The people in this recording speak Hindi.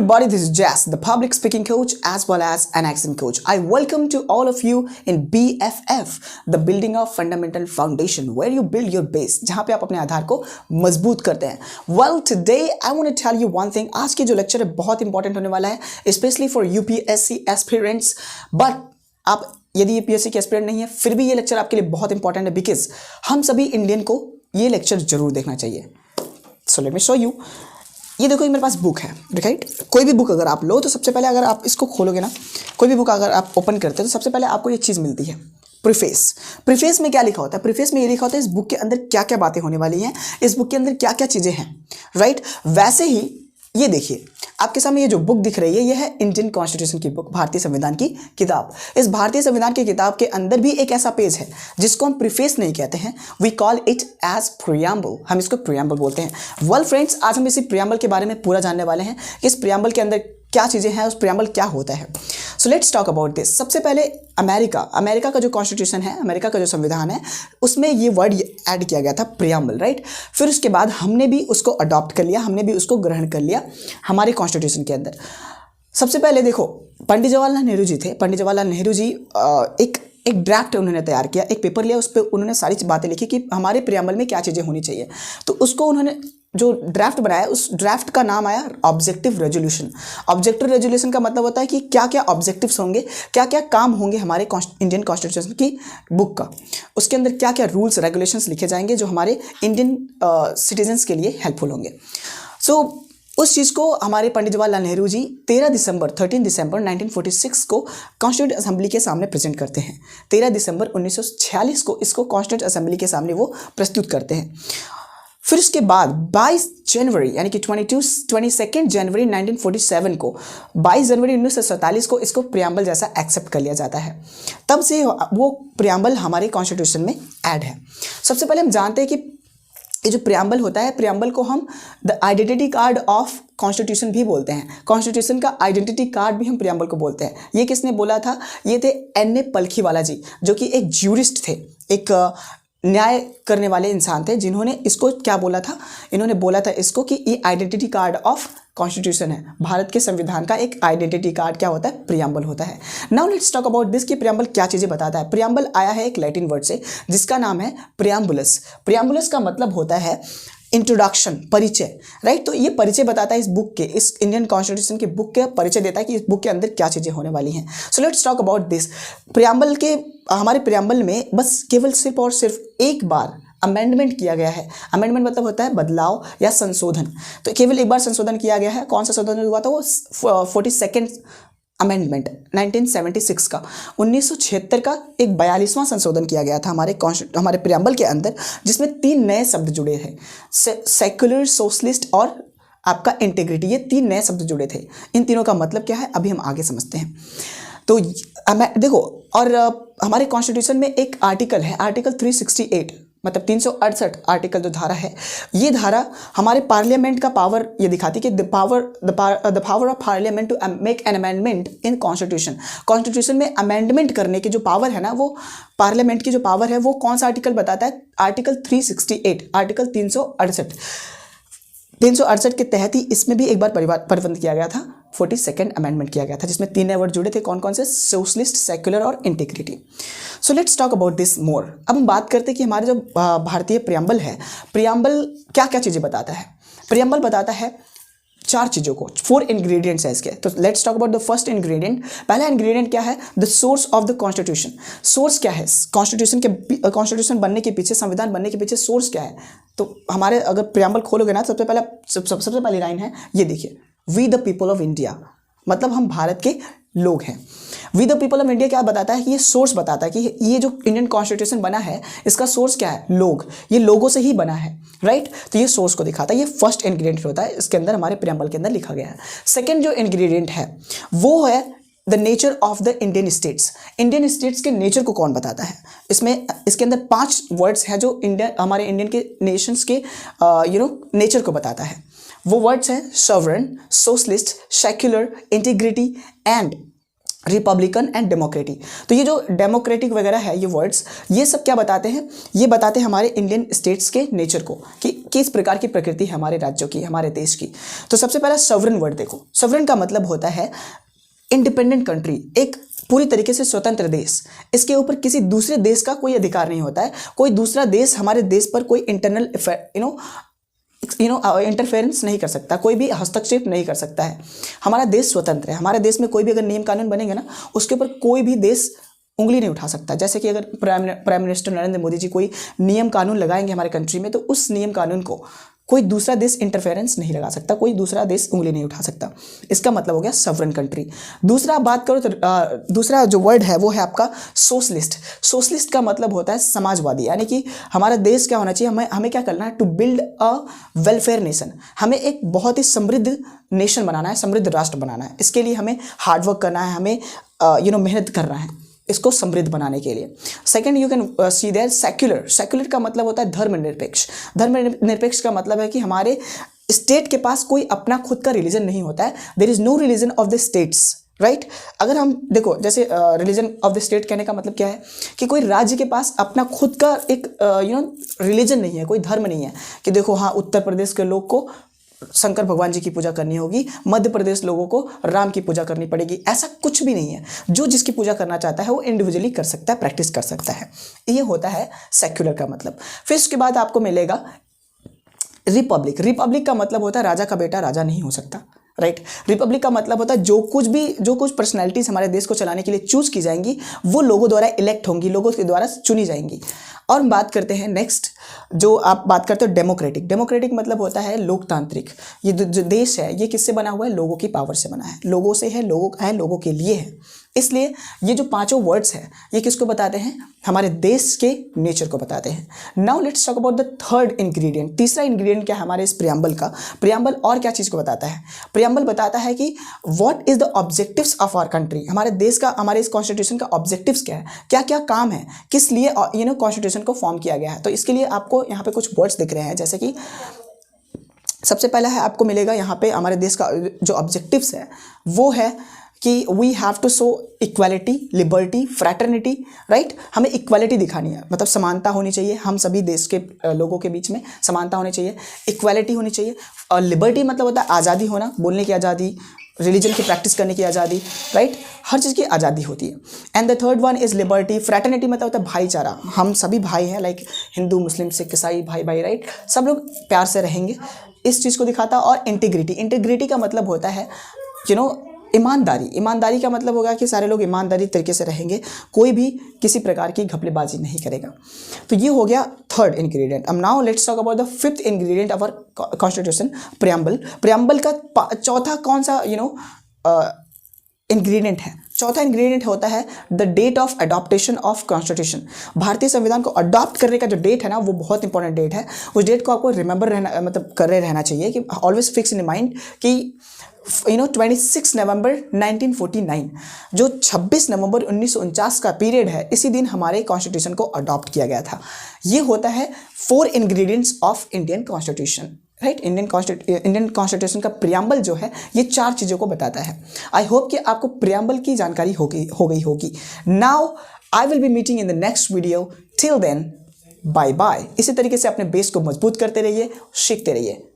everybody, this is Jess, the public speaking coach as well as an accent coach. I welcome to all of you in BFF, the building of fundamental foundation, where you build your base, जहाँ पे आप अपने आधार को मजबूत करते हैं. Well, today I want to tell you one thing. आज की जो लेक्चर है बहुत इंपॉर्टेंट होने वाला है, specially for UPSC aspirants. But आप यदि यूपीएससी के एस्पिरेंट नहीं है, फिर भी ये लेक्चर आपके लिए बहुत इंपॉर्टेंट है, बिकॉज हम सभी इंडियन को ये लेक्चर जरूर देखना चाहिए. So let me show you. ये देखो, ये मेरे पास बुक है, राइट. कोई भी बुक अगर आप लो तो सबसे पहले अगर आप इसको खोलोगे ना, कोई भी बुक अगर आप ओपन करते हैं तो सबसे पहले आपको ये चीज़ मिलती है, प्रीफेस. प्रीफेस में क्या लिखा होता है? प्रीफेस में ये लिखा होता है इस बुक के अंदर क्या क्या बातें होने वाली हैं, इस बुक के अंदर क्या क्या चीज़ें हैं, राइट. वैसे ही ये देखिए, आपके सामने ये जो बुक दिख रही है, ये है इंडियन कॉन्स्टिट्यूशन की बुक, भारतीय संविधान की किताब. इस भारतीय संविधान की किताब के अंदर भी एक ऐसा पेज है जिसको हम प्रीफेस नहीं कहते हैं, we call it as preamble. हम इसको प्रियम्बल बोलते हैं. वेल फ्रेंड्स, आज हम इसी प्रियम्बल के बारे में पूरा जानने वाले हैं कि इस प्रियम्बल के अंदर क्या चीज़ें हैं, उस प्रियम्बल क्या होता है. So let's talk about this. सबसे पहले अमेरिका का जो कॉन्स्टिट्यूशन है, अमेरिका का जो संविधान है, उसमें ये वर्ड ऐड किया गया था, प्रियम्बल, राइट. फिर उसके बाद हमने भी उसको अडॉप्ट कर लिया, हमने भी उसको ग्रहण कर लिया हमारे कॉन्स्टिट्यूशन के अंदर. सबसे पहले देखो, पंडित जवाहरलाल नेहरू जी थे. पंडित जवाहरलाल नेहरू जी एक ड्राफ्ट उन्होंने तैयार किया, एक पेपर लिया, उस पर उन्होंने सारी बातें लिखी कि हमारे प्रियम्बल में क्या चीज़ें होनी चाहिए. तो उसको उन्होंने जो ड्राफ्ट बनाया, उस ड्राफ्ट का नाम आया ऑब्जेक्टिव रेजोल्यूशन. ऑब्जेक्टिव रेजोल्यूशन का मतलब होता है कि क्या क्या ऑब्जेक्टिव्स होंगे, क्या क्या काम होंगे हमारे इंडियन कॉन्स्टिट्यूशन की बुक का, उसके अंदर क्या क्या रूल्स रेगुलेशंस लिखे जाएंगे जो हमारे इंडियन सिटीजन्स के लिए हेल्पफुल होंगे. सो उस चीज़ को हमारे पंडित जवाहरलाल नेहरू जी 13 दिसंबर 1946 को कॉन्स्टिट्यूंट असेंबली के सामने प्रेजेंट करते हैं. 13 दिसंबर 1946 को इसको कॉन्स्टिट्यूंट असेंबली के सामने वो प्रस्तुत करते हैं. फिर उसके बाद 22 जनवरी यानी कि 22 जनवरी 1947 को, 22 जनवरी 1947 को इसको प्रियम्बल जैसा एक्सेप्ट कर लिया जाता है. तब से वो प्रियम्बल हमारे कॉन्स्टिट्यूशन में ऐड है. सबसे पहले हम जानते हैं कि ये जो प्रियम्बल होता है, प्रियम्बल को हम the identity card of constitution भी बोलते हैं. कॉन्स्टिट्यूशन का आइडेंटिटी कार्ड भी हम प्रियम्बल को बोलते हैं. ये किसने बोला था? ये थे N.A. पलखीवाला जी, जो कि एक ज्यूरिस्ट थे, एक न्याय करने वाले इंसान थे, जिन्होंने इसको क्या बोला था? इन्होंने बोला था इसको कि ये आइडेंटिटी कार्ड ऑफ कॉन्स्टिट्यूशन है. भारत के संविधान का एक आइडेंटिटी कार्ड क्या होता है? प्रियम्बल होता है. Now let's talk about this कि प्रियम्बल क्या चीज़ें बताता है. प्रियम्बल आया है एक लैटिन वर्ड से जिसका नाम है प्रियम्बुलस. प्रियम्बुलस का मतलब होता है इंट्रोडक्शन, परिचय, राइट. तो ये परिचय बताता है इस बुक के, इस इंडियन कॉन्स्टिट्यूशन की बुक के परिचय देता है कि इस बुक के अंदर क्या चीज़ें होने वाली हैं. So let's talk about this. Preamble के, हमारे प्रियम्बल में बस केवल सिर्फ और सिर्फ एक बार अमेंडमेंट किया गया है. अमेंडमेंट मतलब होता है बदलाव या संशोधन. तो केवल एक बार संशोधन किया गया है. कौन सा संशोधन हुआ था? वो 42nd अमेंडमेंट 1976 का, 1976 का एक 42वां संशोधन किया गया था हमारे प्रियम्बल के अंदर, जिसमें 3 नए शब्द जुड़े हैं, सेक्युलर, सोशलिस्ट और आपका इंटीग्रिटी. ये 3 नए शब्द जुड़े थे. इन तीनों का मतलब क्या है, अभी हम आगे समझते हैं. तो देखो, और हमारे कॉन्स्टिट्यूशन में एक आर्टिकल है, आर्टिकल 368, मतलब 368 आर्टिकल जो धारा है, ये धारा हमारे पार्लियामेंट का पावर ये दिखाती है कि the power of parliament to make an amendment in constitution. Constitution में अमेंडमेंट करने की जो पावर है ना, वो पार्लियामेंट की जो पावर है, वो कौन सा आर्टिकल बताता है? आर्टिकल 368, आर्टिकल 368 के तहत ही इसमें भी एक बार परिबंध किया गया था. 42nd अमेंडमेंट किया गया था, जिसमें 3 नए वर्ड जुड़े थे. कौन कौन से? सोशलिस्ट, सेक्युलर और integrity. So let's talk about this more. अब हम बात करते हैं कि हमारे जो भारतीय प्रियम्बल है, प्रियम्बल क्या क्या चीज़ें बताता है. प्रियम्बल बताता है 4 चीज़ों को, 4 इंग्रेडिएंट्स है इसके. तो let's talk about the first ingredient. पहला इंग्रेडिएंट क्या है? The source of the constitution. Source क्या है कॉन्स्टिट्यूशन बनने के पीछे, संविधान बनने के पीछे सोर्स क्या है? तो हमारे अगर प्रियम्बल खोलोगे ना, सबसे पहली लाइन है, ये देखिए, we the people of India, मतलब हम भारत के लोग हैं. We the people of India क्या बताता है कि ये सोर्स बताता है कि ये जो इंडियन कॉन्स्टिट्यूशन बना है, इसका सोर्स क्या है? लोग. ये लोगों से ही बना है, राइट. तो ये सोर्स को दिखाता है. ये फर्स्ट इंग्रेडिएंट होता है, इसके अंदर हमारे प्रियम्बल के अंदर लिखा गया है. सेकेंड जो इंग्रेडिएंट है वो है the nature of the Indian states. Indian states के नेचर को कौन बताता है? इसके अंदर 5 वर्ड्स हैं जो हमारे इंडियन के नेशंस के नेचर को बताता है. वो वर्ड्स हैं sovereign, socialist, secular, integrity and Republican and democratic. तो ये जो डेमोक्रेटिक वगैरह है ये वर्ड्स, ये सब क्या बताते हैं, ये बताते हैं हमारे इंडियन स्टेट्स के नेचर को कि किस प्रकार की प्रकृति है हमारे राज्यों की, हमारे देश की। तो सबसे पहला सॉवरेन वर्ड देखो, सॉवरेन का मतलब होता है इंडिपेंडेंट कंट्री, एक पूरी तरीके से स्वतंत्र देश। इसके ऊपर किसी दूसरे देश का कोई अधिकार नहीं होता है। कोई दूसरा देश हमारे देश पर कोई इंटरनल इंटरफेरेंस नहीं कर सकता, कोई भी हस्तक्षेप नहीं कर सकता है। हमारा देश स्वतंत्र है। हमारे देश में कोई भी अगर नियम कानून बनेंगे ना, उसके ऊपर कोई भी देश उंगली नहीं उठा सकता। जैसे कि अगर प्राइम मिनिस्टर नरेंद्र मोदी जी कोई नियम कानून लगाएंगे हमारे कंट्री में, तो उस नियम कानून को कोई दूसरा देश इंटरफेरेंस नहीं लगा सकता, कोई दूसरा देश उंगली नहीं उठा सकता। इसका मतलब हो गया सॉवरेन कंट्री। दूसरा बात करो तो दूसरा जो वर्ड है वो है आपका सोशलिस्ट। सोशलिस्ट का मतलब होता है समाजवादी, यानी कि हमारा देश क्या होना चाहिए, हमें क्या करना है, to build a welfare nation. हमें एक बहुत ही समृद्ध नेशन बनाना है, समृद्ध राष्ट्र बनाना है। इसके लिए हमें हार्डवर्क करना है, हमें मेहनत करना है इसको समृद्ध बनाने के लिए। Second you can see there secular. Secular का मतलब होता है धर्मनिरपेक्ष। धर्मनिरपेक्ष का मतलब है कि हमारे स्टेट के पास कोई अपना खुद का रिलीजन नहीं होता है। There is no religion of the states, right. अगर हम देखो, जैसे रिलीजन ऑफ द स्टेट कहने का मतलब क्या है कि कोई राज्य के पास अपना खुद का एक रिलीजन नहीं है, कोई धर्म नहीं है कि देखो हाँ उत्तर प्रदेश के लोग को शंकर भगवान जी की पूजा करनी होगी, मध्य प्रदेश लोगों को राम की पूजा करनी पड़ेगी, ऐसा कुछ भी नहीं है। जो जिसकी पूजा करना चाहता है वो इंडिविजुअली कर सकता है, प्रैक्टिस कर सकता है। ये होता है सेक्युलर का मतलब। फिर उसके बाद आपको मिलेगा रिपब्लिक। रिपब्लिक का मतलब होता है राजा का बेटा राजा नहीं हो सकता, राइट। रिपब्लिक का मतलब होता है जो कुछ पर्सनैलिटीज हमारे देश को चलाने के लिए चूज की जाएंगी वो लोगों द्वारा इलेक्ट होंगी, लोगों के द्वारा चुनी जाएंगी। और हम बात करते हैं नेक्स्ट, जो आप बात करते हो डेमोक्रेटिक। डेमोक्रेटिक मतलब होता है लोकतांत्रिक। ये जो देश है ये किससे बना हुआ है, लोगों की पावर से बना है, लोगों से है, लोगों के लिए है। इसलिए ये जो पांचों वर्ड्स हैं ये किसको बताते हैं, हमारे देश के नेचर को बताते हैं। Now let's talk about the third ingredient. तीसरा इंग्रेडिएंट क्या है हमारे इस प्रियम्बल का। प्रियम्बल और क्या चीज़ को बताता है, प्रियम्बल बताता है कि what is the objectives of our country. हमारे देश का, हमारे इस कॉन्स्टिट्यूशन का ऑब्जेक्टिव्स क्या है, क्या क्या काम है, किस लिए कॉन्स्टिट्यूशन को फॉर्म किया गया है। तो इसके लिए आपको यहाँ पे कुछ वर्ड्स दिख रहे हैं, जैसे कि सबसे पहला है आपको मिलेगा यहाँ पे हमारे देश का जो ऑब्जेक्टिव्स है वो है कि we have to show equality, liberty, fraternity, right. हमें इक्वालिटी दिखानी है, मतलब समानता होनी चाहिए, हम सभी देश के लोगों के बीच में समानता होनी चाहिए, इक्वालिटी होनी चाहिए। और लिबर्टी मतलब होता है आज़ादी होना, बोलने की आज़ादी, रिलीजन की प्रैक्टिस करने की आज़ादी, राइट। हर चीज़ की आज़ादी होती है। And the third one is liberty. Fraternity मतलब होता है भाईचारा, हम सभी भाई हैं, लाइक हिंदू, मुस्लिम, सिख, ईसाई, भाई भाई, राइट। सब लोग प्यार से रहेंगे, इस चीज़ को दिखाता है। और इंटीग्रिटी। इंटीग्रिटी का मतलब होता है ईमानदारी। ईमानदारी का मतलब होगा कि सारे लोग ईमानदारी तरीके से रहेंगे, कोई भी किसी प्रकार की घपलेबाजी नहीं करेगा। तो ये हो गया थर्ड इंग्रेडिएंट। अब now let's talk about the fifth ingredient of our constitution, preamble. Preamble का चौथा कौन सा इंग्रेडिएंट है। चौथा इंग्रेडिएंट होता है the date of adoptation of constitution. भारतीय संविधान को अडॉप्ट करने का जो डेट है ना वो बहुत इंपॉर्टेंट डेट है। उस डेट को आपको रिमेंबर रहना, मतलब कर रहे रहना चाहिए कि ऑलवेज फिक्स इन माइंड कि 26 नवंबर 1949, जो 26 नवंबर 1949 का पीरियड है, इसी दिन हमारे कॉन्स्टिट्यूशन को अडॉप्ट किया गया था। ये होता है 4 ingredients of Indian constitution, right. Indian constitution का प्रियम्बल जो है ये 4 चीज़ों को बताता है। आई होप कि आपको प्रियम्बल की जानकारी हो गई होगी। Now I will be meeting in the next video. Till then bye bye. इसी तरीके से अपने बेस को मजबूत करते रहिए, सीखते रहिए।